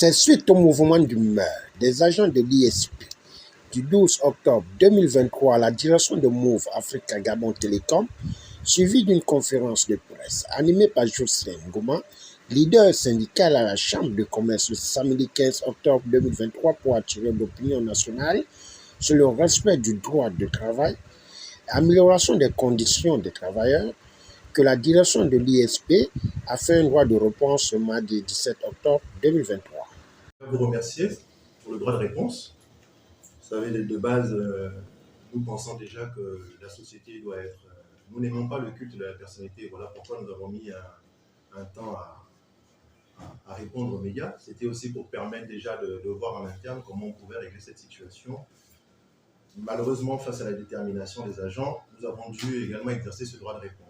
C'est suite au mouvement d'humeur des agents de l'ISP du 12 octobre 2023 à la direction de Move Africa Gabon Télécom, suivi d'une conférence de presse animée par Jocelyn Ngouma, leader syndical à la Chambre de commerce le samedi 15 octobre 2023 pour attirer l'opinion nationale sur le respect du droit de travail, amélioration des conditions des travailleurs, que la direction de l'ISP a fait un droit de réponse ce mardi 17 octobre 2023. Je veux vous remercier pour le droit de réponse. Vous savez, de base, nous pensons déjà que la société doit être... nous n'aimons pas le culte de la personnalité. Voilà pourquoi nous avons mis un temps à répondre aux médias. C'était aussi pour permettre déjà de voir en interne comment on pouvait régler cette situation. Malheureusement, face à la détermination des agents, nous avons dû également exercer ce droit de réponse.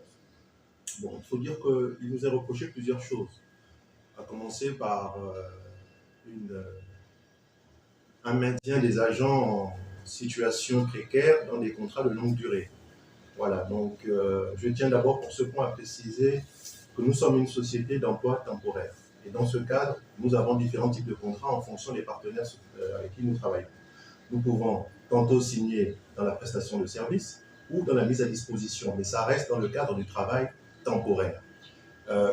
Bon, il faut dire qu'il nous est reproché plusieurs choses, à commencer par un maintien des agents en situation précaire dans des contrats de longue durée. Voilà, donc je tiens d'abord pour ce point à préciser que nous sommes une société d'emploi temporaire. Et dans ce cadre, nous avons différents types de contrats en fonction des partenaires avec qui nous travaillons. Nous pouvons tantôt signer dans la prestation de services ou dans la mise à disposition, mais ça reste dans le cadre du travail temporaire.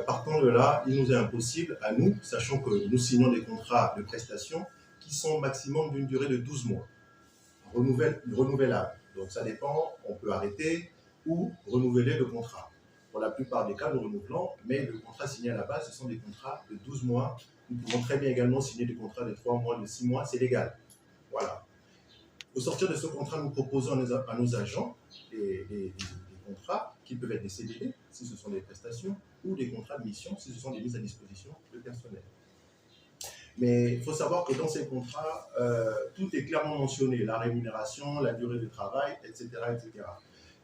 Partant de là, il nous est impossible à nous, sachant que nous signons des contrats de prestation qui sont maximum d'une durée de 12 mois, renouvelables. Donc ça dépend, on peut arrêter ou renouveler le contrat. Pour la plupart des cas, nous renouvelons, mais le contrat signé à la base, ce sont des contrats de 12 mois. Nous pouvons très bien également signer des contrats de 3 mois, de 6 mois, c'est légal. Voilà. Au sortir de ce contrat, nous proposons à nos agents des contrats qui peuvent être des CDD, si ce sont des prestations, ou des contrats de mission, si ce sont des mises à disposition de personnel. Mais il faut savoir que dans ces contrats, tout est clairement mentionné, la rémunération, la durée de travail, etc. etc.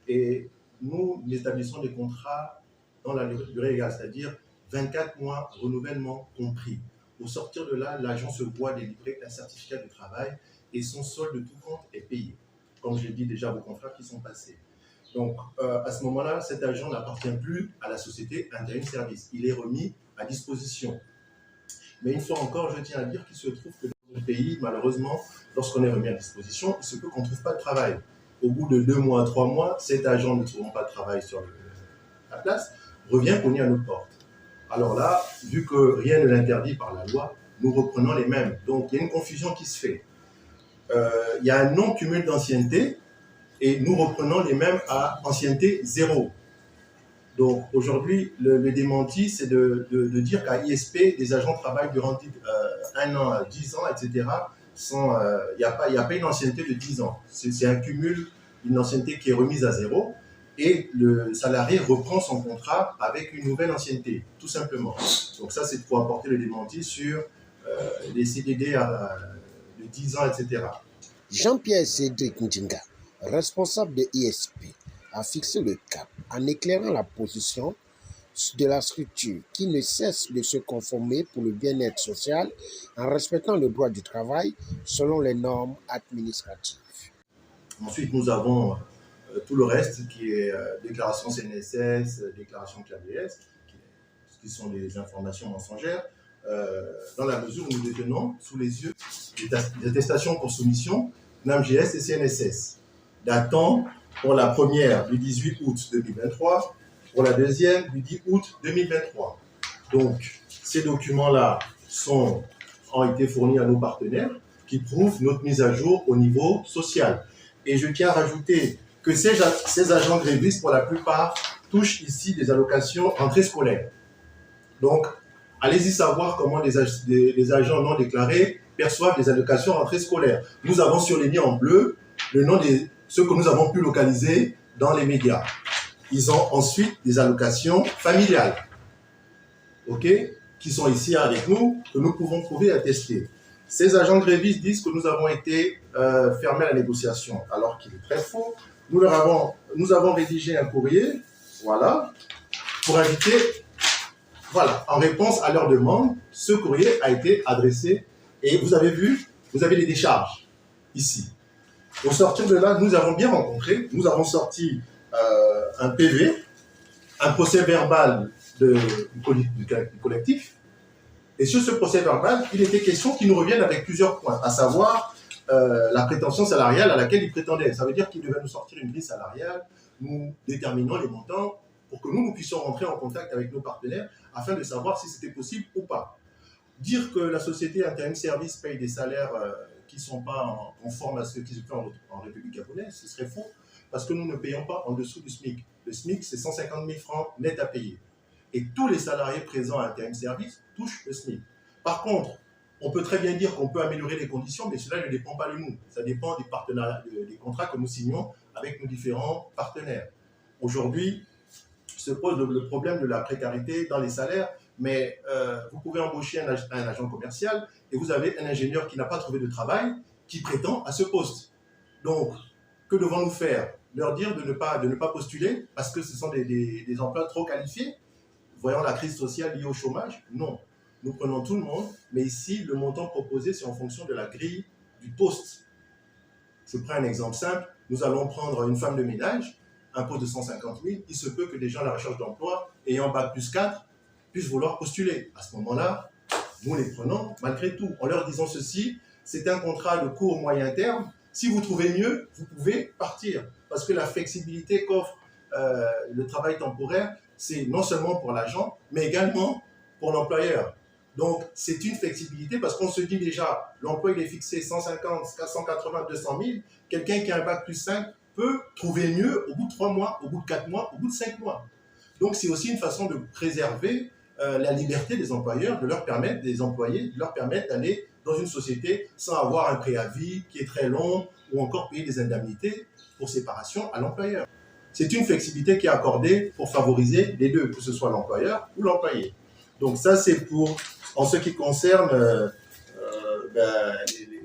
Et nous établissons des contrats dans la durée égale, c'est-à-dire 24 mois, renouvellement compris. Au sortir de là, l'agent se voit délivrer un certificat de travail et son solde de tout compte est payé, comme je l'ai dit déjà aux confrères qui sont passés. Donc, à ce moment-là, cet agent n'appartient plus à la société Intérim Service. Il est remis à disposition. Mais une fois encore, je tiens à dire qu'il se trouve que dans le pays, malheureusement, lorsqu'on est remis à disposition, il se peut qu'on ne trouve pas de travail. Au bout de 2 mois, 3 mois, cet agent ne trouvant pas de travail sur la place, revient cogner à notre porte. Alors là, vu que rien ne l'interdit par la loi, nous reprenons les mêmes. Donc, il y a une confusion qui se fait. Il y a un non-cumul d'ancienneté et nous reprenons les mêmes à ancienneté 0. Donc aujourd'hui, le démenti, c'est de dire qu'à ISP, des agents travaillent durant 1 an, 10 ans, etc. Il n'y a pas une ancienneté de 10 ans. C'est un cumul, une ancienneté qui est remise à 0 et le salarié reprend son contrat avec une nouvelle ancienneté, tout simplement. Donc ça, c'est pour apporter le démenti sur les CDD de 10 ans, etc. Jean-Pierre Cédric Ndinga, responsable de ISP, a fixé le cap en éclairant la position de la structure qui ne cesse de se conformer pour le bien-être social en respectant le droit du travail selon les normes administratives. Ensuite, nous avons tout le reste qui est déclaration CNSS, déclaration CLABS, qui sont des informations mensongères, dans la mesure où nous détenons sous les yeux des attestations pour soumission NAMGS et CNSS, datant pour la première du 18 août 2023, pour la deuxième du 10 août 2023. Donc, ces documents-là ont été fournis à nos partenaires qui prouvent notre mise à jour au niveau social. Et je tiens à rajouter que ces agents grévistes, pour la plupart, touchent ici des allocations rentrée scolaire. Donc, allez-y savoir comment les agents non déclarés perçoivent des allocations rentrée scolaire. Nous avons surligné en bleu le nom de ceux que nous avons pu localiser dans les médias. Ils ont ensuite des allocations familiales, ok, qui sont ici avec nous, que nous pouvons prouver et attester. Ces agents grévistes disent que nous avons été fermés à la négociation, alors qu'il est très faux. Nous avons rédigé un courrier, voilà, pour inviter, voilà, en réponse à leur demande, ce courrier a été adressé et vous avez vu, vous avez les décharges ici. Au sortir de là, nous avons bien rencontré, nous avons sorti un PV, un procès verbal du collectif, Et sur ce procès verbal, il était question qu'ils nous reviennent avec plusieurs points, à savoir la prétention salariale à laquelle ils prétendaient. Ça veut dire qu'ils devaient nous sortir une grille salariale, nous déterminant les montants pour que nous puissions rentrer en contact avec nos partenaires afin de savoir si c'était possible ou pas. Dire que la société Intérim Service paye des salaires qui ne sont pas conformes à ce qui se fait en République gabonaise, ce serait faux, parce que nous ne payons pas en dessous du SMIC. Le SMIC, c'est 150 000 francs net à payer. Et tous les salariés présents à Intérim Service touchent le SMIC. Par contre, on peut très bien dire qu'on peut améliorer les conditions, mais cela ne dépend pas de nous. Ça dépend des partenariats, des contrats que nous signons avec nos différents partenaires. Aujourd'hui, se pose le problème de la précarité dans les salaires, mais vous pouvez embaucher un agent commercial et vous avez un ingénieur qui n'a pas trouvé de travail qui prétend à ce poste. Donc, que devons-nous faire? Leur dire de ne pas postuler parce que ce sont des emplois trop qualifiés? Voyant la crise sociale liée au chômage? Non. Nous prenons tout le monde, mais ici, le montant proposé, c'est en fonction de la grille du poste. Je prends un exemple simple. Nous allons prendre une femme de ménage, un poste de 150 000. Il se peut que des gens à la recherche d'emploi, ayant bac plus 4, puissent vouloir postuler. À ce moment-là, nous les prenons malgré tout, en leur disant ceci, c'est un contrat de court moyen terme. Si vous trouvez mieux, vous pouvez partir. Parce que la flexibilité qu'offre le travail temporaire, c'est non seulement pour l'agent, mais également pour l'employeur. Donc, c'est une flexibilité parce qu'on se dit déjà, l'emploi il est fixé 150, 180, 200 000. Quelqu'un qui a un bac plus 5 peut trouver mieux au bout de 3 mois, au bout de 4 mois, au bout de 5 mois. Donc, c'est aussi une façon de préserver la liberté des employeurs, de leur permettre, des employés, de leur permettre d'aller dans une société sans avoir un préavis qui est très long ou encore payer des indemnités pour séparation à l'employeur. C'est une flexibilité qui est accordée pour favoriser les deux, que ce soit l'employeur ou l'employé. Donc ça, c'est pour, en ce qui concerne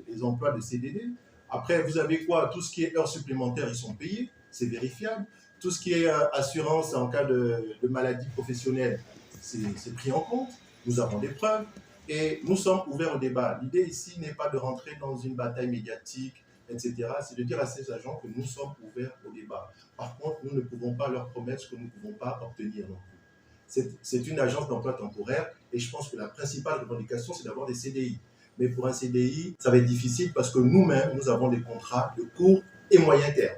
les emplois de CDD. Après, vous avez quoi? Tout ce qui est heures supplémentaires, ils sont payés, c'est vérifiable. Tout ce qui est assurance en cas de maladie professionnelle, c'est pris en compte. Nous avons des preuves et nous sommes ouverts au débat. L'idée ici n'est pas de rentrer dans une bataille médiatique, etc. C'est de dire à ces agents que nous sommes ouverts au débat. Par contre, nous ne pouvons pas leur promettre ce que nous ne pouvons pas obtenir non plus. C'est une agence d'emploi temporaire et je pense que la principale revendication, c'est d'avoir des CDI. Mais pour un CDI, ça va être difficile parce que nous-mêmes, nous avons des contrats de court et moyen terme.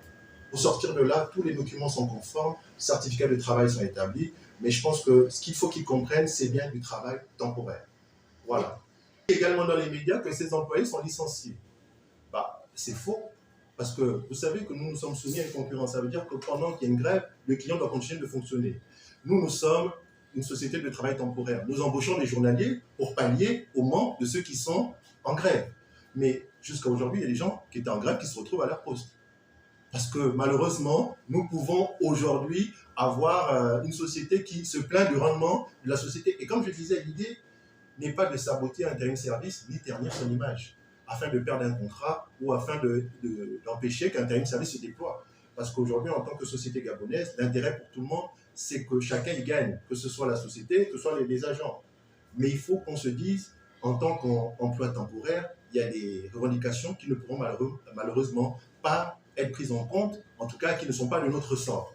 Pour sortir de là, tous les documents sont conformes, les certificats de travail sont établis, mais je pense que ce qu'il faut qu'ils comprennent, c'est bien du travail temporaire. Voilà. Également dans les médias que ces employés sont licenciés. C'est faux, parce que vous savez que nous sommes soumis à une concurrence. Ça veut dire que pendant qu'il y a une grève, le client doit continuer de fonctionner. Nous sommes une société de travail temporaire. Nous embauchons des journaliers pour pallier au manque de ceux qui sont en grève. Mais jusqu'à aujourd'hui, il y a des gens qui étaient en grève qui se retrouvent à leur poste. Parce que malheureusement, nous pouvons aujourd'hui avoir une société qui se plaint du rendement de la société. Et comme je disais, l'idée n'est pas de saboter un Intérim Service ni ternir son image, afin de perdre un contrat ou afin d'empêcher qu'un Intérim Service se déploie. Parce qu'aujourd'hui, en tant que société gabonaise, l'intérêt pour tout le monde, c'est que chacun y gagne, que ce soit la société, que ce soit les agents. Mais il faut qu'on se dise, en tant qu'emploi temporaire, il y a des revendications qui ne pourront malheureusement pas être prises en compte, en tout cas qui ne sont pas de notre sort.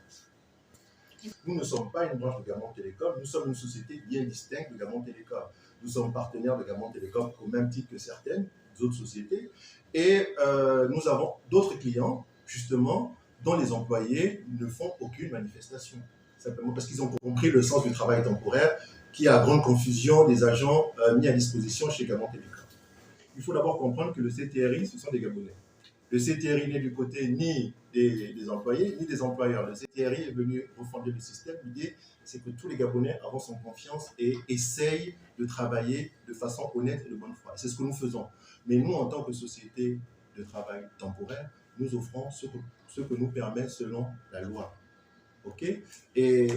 Nous ne sommes pas une branche de Gabon Télécom, nous sommes une société bien distincte de Gabon Télécom. Nous sommes partenaires de Gabon Télécom au même titre que certaines autres sociétés. Et nous avons d'autres clients, justement, dont les employés ne font aucune manifestation. Simplement parce qu'ils ont compris le sens du travail temporaire, qui a la grande confusion des agents mis à disposition chez Gabon Télécom. Il faut d'abord comprendre que le CTRI, ce sont des Gabonais. Le CTRI n'est du côté ni des employés, ni des employeurs. Le CTRI est venu refonder le système. L'idée, c'est que tous les Gabonais avancent en confiance et essayent de travailler de façon honnête et de bonne foi. C'est ce que nous faisons. Mais nous, en tant que société de travail temporaire, nous offrons ce que nous permet selon la loi. Okay? Et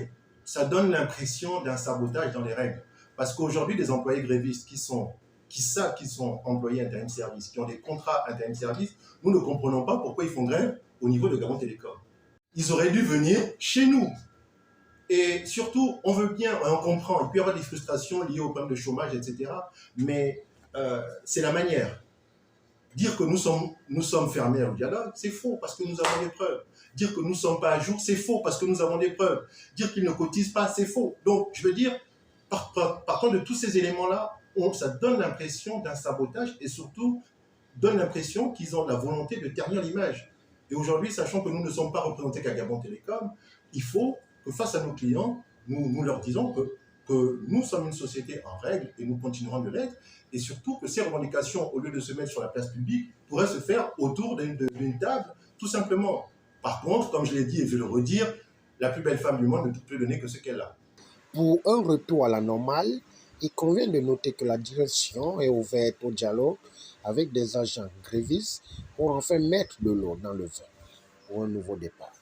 ça donne l'impression d'un sabotage dans les règles. Parce qu'aujourd'hui, des employés grévistes qui savent qu'ils sont employés Intérim Service, qui ont des contrats Intérim Service, nous ne comprenons pas pourquoi ils font grève au niveau de Gabon Télécom. Ils auraient dû venir chez nous. Et surtout, on veut bien, on comprend, il peut y avoir des frustrations liées au problème de chômage, etc. Mais c'est la manière. Dire que nous sommes fermés au dialogue, c'est faux parce que nous avons des preuves. Dire que nous ne sommes pas à jour, c'est faux parce que nous avons des preuves. Dire qu'ils ne cotisent pas, c'est faux. Donc, je veux dire, partant de tous ces éléments-là, ça donne l'impression d'un sabotage et surtout donne l'impression qu'ils ont la volonté de ternir l'image. Et aujourd'hui, sachant que nous ne sommes pas représentés qu'à Gabon Télécom, il faut que face à nos clients, nous leur disons que nous sommes une société en règle et nous continuerons de l'être, et surtout que ces revendications, au lieu de se mettre sur la place publique, pourraient se faire autour d'une table, tout simplement. Par contre, comme je l'ai dit et je vais le redire, la plus belle femme du monde ne peut donner que ce qu'elle a. Pour un retour à la normale, il convient de noter que la direction est ouverte au dialogue avec des agents grévistes pour enfin mettre de l'eau dans le vin pour un nouveau départ.